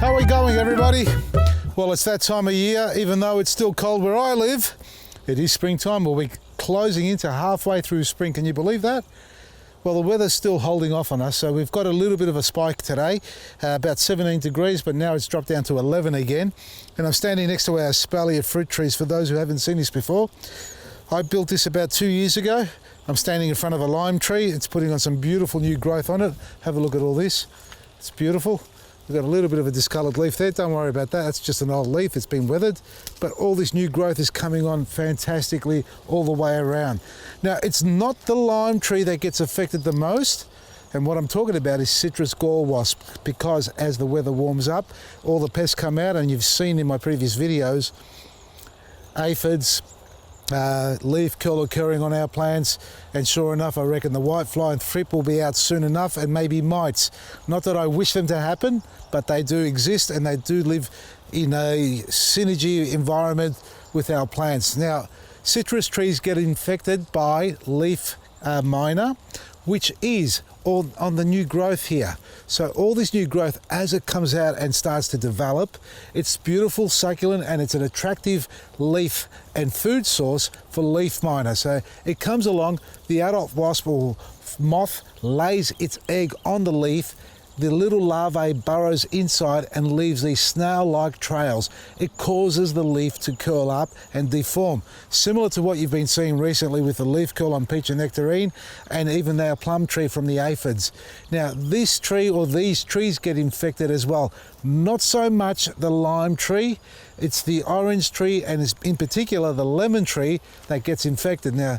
How are we going, everybody? Well, it's that time of year. Even though it's still cold where I live, it is springtime. We'll be closing into halfway through spring. Can you believe that? Well, the weather's still holding off on us, so we've got a little bit of a spike today, about 17 degrees, but now it's dropped down to 11 again. And I'm standing next to our espalier fruit trees. For those who haven't seen this before, I built this about 2 years ago. I'm standing in front of a lime tree. It's putting on some beautiful new growth on it. Have a look at all this. It's beautiful. We've got a little bit of a discoloured leaf there. Don't worry about that. That's just an old leaf. It's been weathered. But all this new growth is coming on fantastically all the way around. Now, it's not the lime tree that gets affected the most. And what I'm talking about is citrus gall wasp, because as the weather warms up, all the pests come out, and you've seen in my previous videos, aphids, leaf curl occurring on our plants, and sure enough, I reckon the whitefly and thrip will be out soon enough, and maybe mites. Not that I wish them to happen, but they do exist, and they do live in a synergy environment with our plants. Now, citrus trees get infected by leaf miner, which is on the new growth here. So all this new growth, as it comes out and starts to develop, it's beautiful, succulent, and it's an attractive leaf and food source for leaf miner. So it comes along, the adult wasp or moth lays its egg on the leaf, the little larvae burrows inside and leaves these snail-like trails. It causes the leaf to curl up and deform, similar to what you've been seeing recently with the leaf curl on peach and nectarine, and even our plum tree from the aphids. Now, this tree or these trees get infected as well. Not so much the lime tree, it's the orange tree, and it's in particular the lemon tree that gets infected. Now,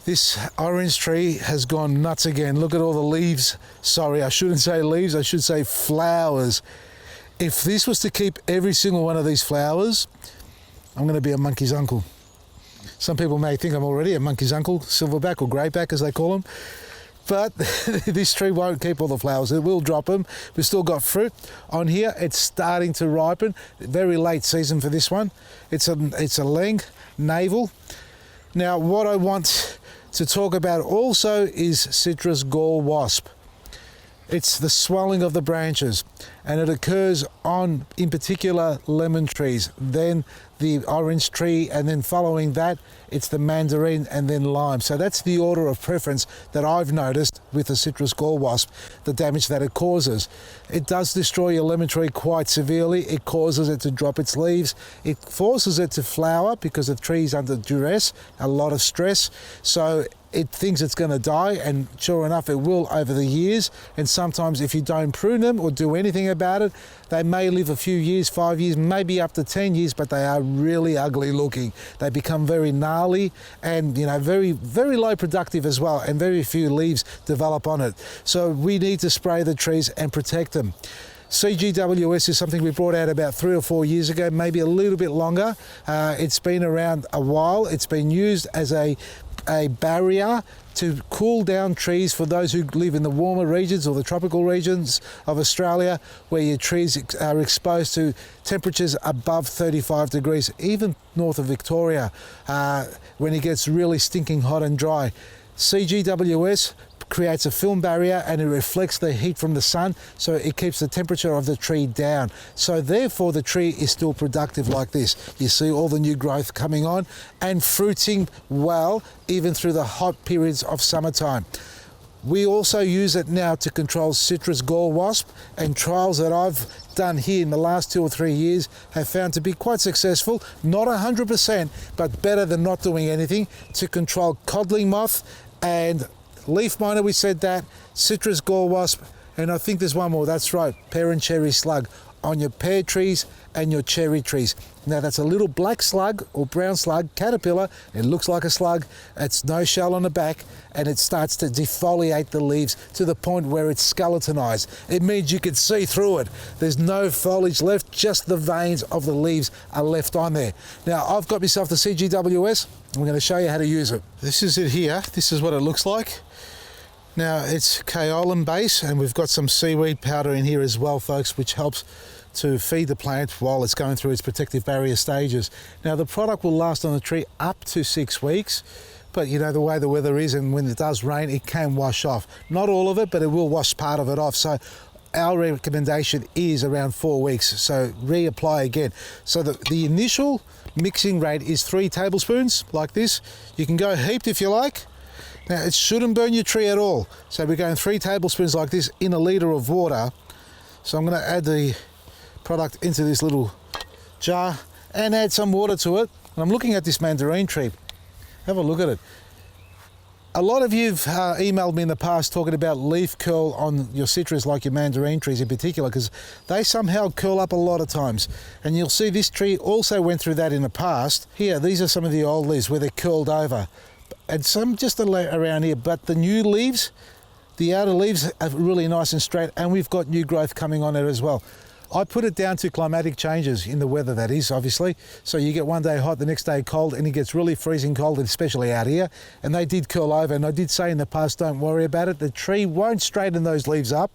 this orange tree has gone nuts again. Look at all the leaves. Sorry, I shouldn't say leaves, I should say flowers. If this was to keep every single one of these flowers, I'm going to be a monkey's uncle. Some people may think I'm already a monkey's uncle, silverback or greyback as they call them. But this tree won't keep all the flowers. It will drop them. We've still got fruit on here. It's starting to ripen. Very late season for this one. It's a Leng navel. Now, what I want to talk about also is citrus gall wasp. It's the swelling of the branches, and it occurs on, in particular, lemon trees, then the orange tree, and then following that, it's the mandarin and then lime. So that's the order of preference that I've noticed with the citrus gall wasp, the damage that it causes. It does destroy your lemon tree quite severely. It causes it to drop its leaves. It forces it to flower because the tree's under duress, a lot of stress. So it thinks it's going to die, and sure enough, it will over the years. And sometimes if you don't prune them or do anything about it, they may live a few years, 5 years, maybe up to 10 years, but they are really ugly looking. They become very gnarly and, you know, very, very low productive as well, and very few leaves develop on it. So we need to spray the trees and protect them. CGWS is something we brought out about 3 or 4 years ago, maybe a little bit longer. It's been around a while. It's been used as a barrier to cool down trees for those who live in the warmer regions or the tropical regions of Australia, where your trees are exposed to temperatures above 35 degrees, even north of Victoria, when it gets really stinking hot and dry. CGWS creates a film barrier, and it reflects the heat from the sun, so it keeps the temperature of the tree down. So therefore the tree is still productive like this. You see all the new growth coming on and fruiting well even through the hot periods of summertime. We also use it now to control citrus gall wasp, and trials that I've done here in the last 2 or 3 years have found to be quite successful. Not 100%, but better than not doing anything, to control codling moth and leaf miner. We said that, citrus gall wasp, and I think there's one more. That's right, pear and cherry slug on your pear trees and your cherry trees. Now, that's a little black slug or brown slug, caterpillar. It looks like a slug. It's no shell on the back, and it starts to defoliate the leaves to the point where it's skeletonized. It means you can see through it. There's no foliage left, just the veins of the leaves are left on there. Now, I've got myself the CGWS. I'm going to show you how to use it. This is it here. This is what it looks like. Now, it's kaolin base, and we've got some seaweed powder in here as well, folks, which helps to feed the plant while it's going through its protective barrier stages. Now, the product will last on the tree up to 6 weeks, but you know the way the weather is, and when it does rain, it can wash off. Not all of it, but it will wash part of it off. So our recommendation is around 4 weeks, so reapply again. So the initial mixing rate is 3 tablespoons, like this. You can go heaped if you like. Now, it shouldn't burn your tree at all. So we're going 3 tablespoons like this in a litre of water. So I'm going to add the product into this little jar and add some water to it. And I'm looking at this mandarin tree. Have a look at it. A lot of you've emailed me in the past talking about leaf curl on your citrus, like your mandarin trees in particular, because they somehow curl up a lot of times. And you'll see this tree also went through that in the past. Here, these are some of the old leaves where they're curled over. And some just around here, but the new leaves, the outer leaves are really nice and straight, and we've got new growth coming on it as well. I put it down to climatic changes in the weather, that is, obviously. So you get one day hot, the next day cold, and it gets really freezing cold, especially out here. And they did curl over, and I did say in the past, don't worry about it. The tree won't straighten those leaves up.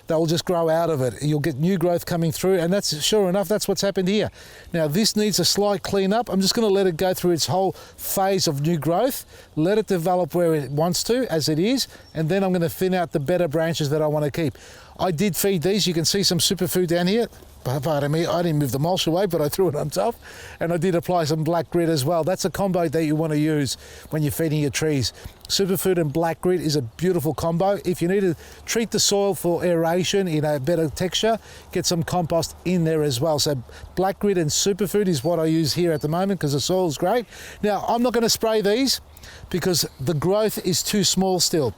They'll just grow out of it. You'll get new growth coming through, and that's, sure enough, that's what's happened here. Now, this needs a slight clean up. I'm just going to let it go through its whole phase of new growth, let it develop where it wants to, as it is, and then I'm going to thin out the better branches that I want to keep. I did feed these. You can see some superfood down here. Pardon me, I didn't move the mulch away, but I threw it on top. And I did apply some black grit as well. That's a combo that you want to use when you're feeding your trees. Superfood and black grit is a beautiful combo. If you need to treat the soil for aeration in a better texture, get some compost in there as well. So black grit and superfood is what I use here at the moment because the soil is great. Now, I'm not going to spray these because the growth is too small still.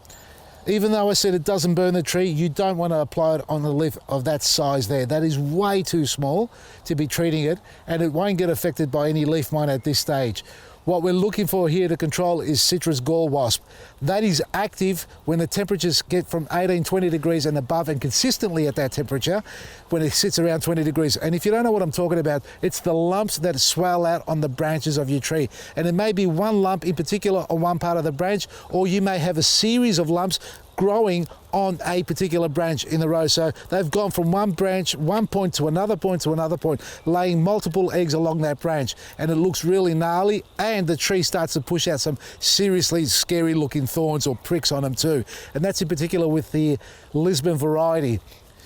Even though I said it doesn't burn the tree, you don't want to apply it on the leaf of that size there. That is way too small to be treating it, and it won't get affected by any leaf miner at this stage. What we're looking for here to control is citrus gall wasp. That is active when the temperatures get from 18, 20 degrees and above, and consistently at that temperature when it sits around 20 degrees. And if you don't know what I'm talking about, it's the lumps that swell out on the branches of your tree. And it may be one lump in particular on one part of the branch, or you may have a series of lumps growing on a particular branch in the row. So they've gone from one branch, one point to another point to another point, laying multiple eggs along that branch, and it looks really gnarly, and the tree starts to push out some seriously scary looking thorns or pricks on them too. And that's in particular with the Lisbon variety.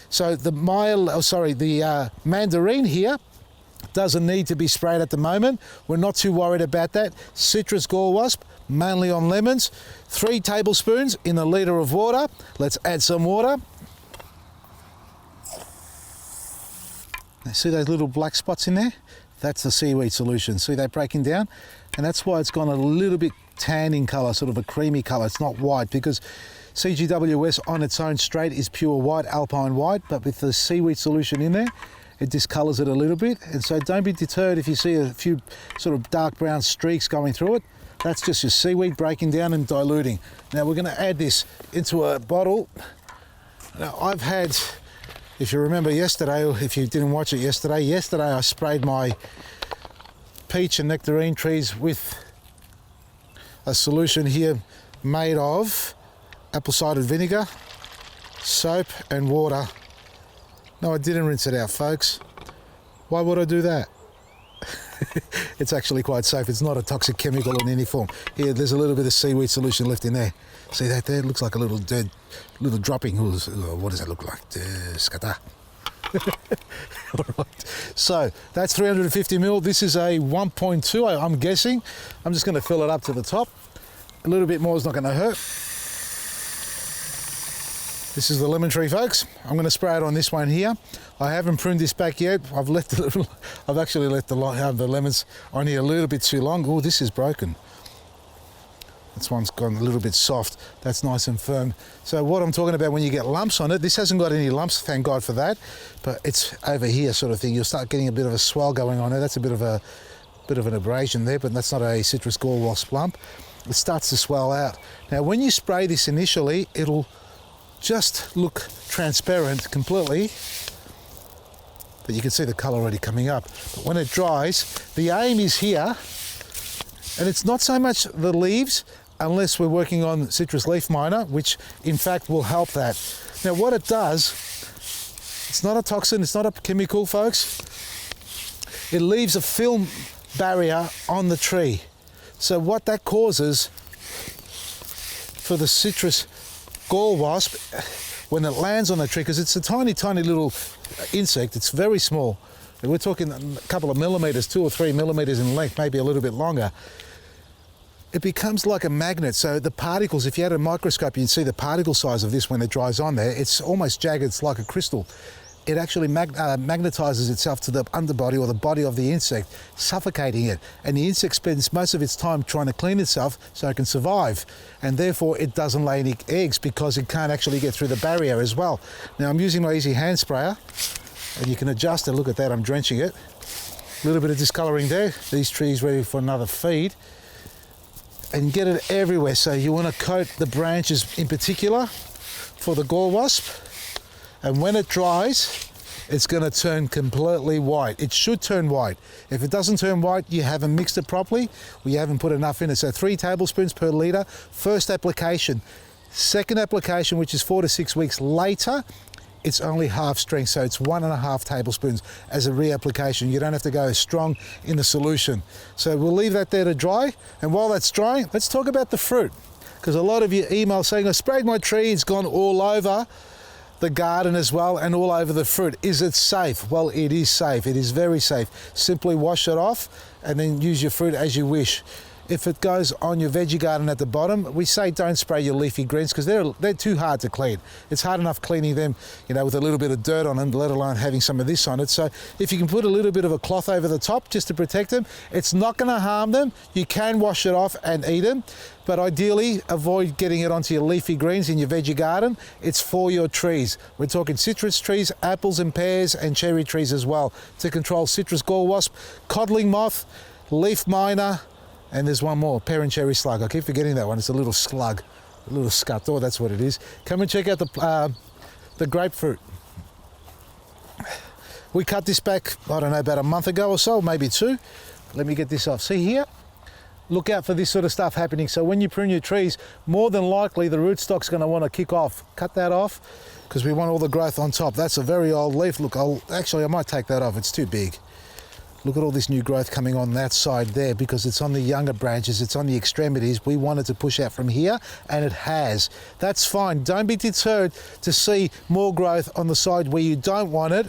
So the mandarin here doesn't need to be sprayed at the moment. We're not too worried about that. Citrus gall wasp, mainly on lemons. 3 tablespoons in a litre of water. Let's add some water. Now, see those little black spots in there? That's the seaweed solution. See that breaking down? And that's why it's gone a little bit tan in colour, sort of a creamy colour. It's not white because CGWS on its own straight is pure white, alpine white, but with the seaweed solution in there, it discolours it a little bit. And so don't be deterred if you see a few sort of dark brown streaks going through it. That's just your seaweed breaking down and diluting. Now we're going to add this into a bottle. Now I've had, if you remember yesterday, or if you didn't watch it yesterday I sprayed my peach and nectarine trees with a solution here made of apple cider vinegar, soap and water. No, I didn't rinse it out, folks. Why would I do that? It's actually quite safe. It's not a toxic chemical in any form. Here, there's a little bit of seaweed solution left in there. See that there? It looks like a little dead, little dropping. What does that look like? Skata. All right. So that's 350 ml. This is a 1.2, I'm guessing. I'm just going to fill it up to the top. A little bit more is not going to hurt. This is the lemon tree, folks. I'm going to spray it on this one here. I haven't pruned this back yet. I've actually left the lemons on here a little bit too long. Oh, this is broken. This one's gone a little bit soft. That's nice and firm. So what I'm talking about when you get lumps on it, this hasn't got any lumps, thank God for that, but it's over here sort of thing. You'll start getting a bit of a swell going on there. That's a bit of an abrasion there, but that's not a citrus gall wasp lump. It starts to swell out. Now, when you spray this initially, it'll just look transparent completely, but you can see the colour already coming up. But when it dries, the aim is here, and it's not so much the leaves, unless we're working on citrus leaf miner, which in fact will help that. Now what it does, it's not a toxin, it's not a chemical, folks. It leaves a film barrier on the tree. So what that causes for the citrus gall wasp, when it lands on the tree, because it's a tiny, tiny little insect, it's very small. We're talking a couple of millimeters, 2 or 3 millimeters in length, maybe a little bit longer. It becomes like a magnet. So the particles, if you had a microscope, you'd see the particle size of this when it dries on there. It's almost jagged, it's like a crystal. It actually magnetizes itself to the underbody or the body of the insect, suffocating it. And the insect spends most of its time trying to clean itself so it can survive. And therefore it doesn't lay any eggs because it can't actually get through the barrier as well. Now I'm using my Easy Hand Sprayer, and you can adjust it. Look at that, I'm drenching it. A little bit of discoloring there. These trees ready for another feed. And get it everywhere. So you want to coat the branches in particular for the gall wasp. And when it dries, it's going to turn completely white. It should turn white. If it doesn't turn white, you haven't mixed it properly, or you haven't put enough in it. So 3 tablespoons per litre, first application. Second application, which is 4 to 6 weeks later, it's only half strength, so it's 1.5 tablespoons as a reapplication. You don't have to go as strong in the solution. So we'll leave that there to dry, and while that's drying, let's talk about the fruit. Because a lot of you email saying, I sprayed my tree, it's gone all over the garden as well and all over the fruit. Is it safe? Well, it is safe. It is very safe. Simply wash it off and then use your fruit as you wish. If it goes on your veggie garden at the bottom, we say don't spray your leafy greens because they're too hard to clean. It's hard enough cleaning them, you know, with a little bit of dirt on them, let alone having some of this on it. So if you can put a little bit of a cloth over the top just to protect them, it's not going to harm them. You can wash it off and eat them, but ideally avoid getting it onto your leafy greens in your veggie garden. It's for your trees. We're talking citrus trees, apples and pears, and cherry trees as well, to control citrus gall wasp, codling moth, leaf miner, and there's one more, pear and cherry slug. I keep forgetting that one. It's a little slug, a little scut. Oh, that's what it is. Come and check out the grapefruit. We cut this back, I don't know, about a month ago or so, maybe 2. Let me get this off. See here? Look out for this sort of stuff happening. So when you prune your trees, more than likely the rootstock's going to want to kick off. Cut that off because we want all the growth on top. That's a very old leaf. Look, actually I might take that off. It's too big. Look at all this new growth coming on that side there because it's on the younger branches, it's on the extremities. We want it to push out from here, and it has. That's fine. Don't be deterred to see more growth on the side where you don't want it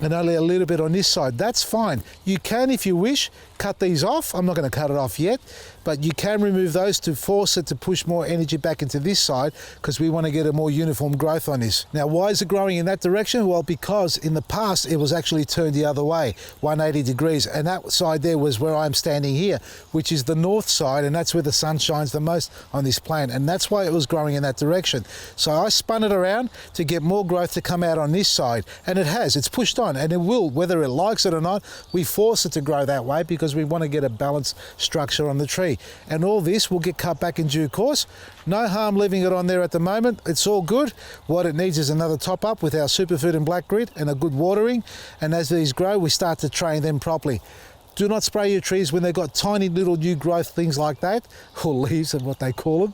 and only a little bit on this side. That's fine. You can, if you wish, cut these off. I'm not going to cut it off yet, but you can remove those to force it to push more energy back into this side because we want to get a more uniform growth on this. Now, why is it growing in that direction? Well, because in the past it was actually turned the other way, 180 degrees, and that side there was where I'm standing here, which is the north side, and that's where the sun shines the most on this plant, and that's why it was growing in that direction. So I spun it around to get more growth to come out on this side, and it has. It's pushed on, and it will, whether it likes it or not. We force it to grow that way because we want to get a balanced structure on the tree. And all this will get cut back in due course. No harm leaving it on there at the moment. It's all good. What it needs is another top up with our superfood and black grit and a good watering. And as these grow, we start to train them properly. Do not spray your trees when they've got tiny little new growth, things like that, or leaves and what they call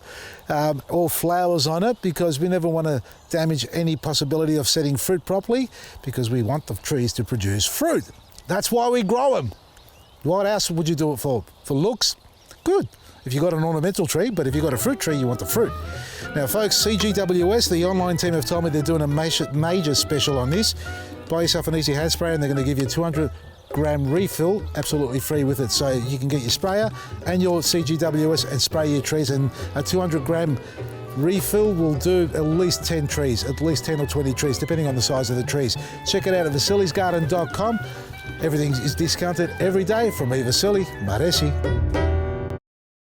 them, or flowers on it, because we never want to damage any possibility of setting fruit properly, because we want the trees to produce fruit. That's why we grow them. What else would you do it for? For looks? Good. If you've got an ornamental tree, but if you've got a fruit tree, you want the fruit. Now folks, CGWS, the online team, have told me they're doing a major special on this. Buy yourself an Easy Hand Sprayer and they're going to give you a 200-gram refill, absolutely free with it. So you can get your sprayer and your CGWS and spray your trees, and a 200-gram refill will do at least 10 trees, at least 10 or 20 trees, depending on the size of the trees. Check it out at vasilisgarden.com. Everything is discounted every day from me, Vasily Maresi.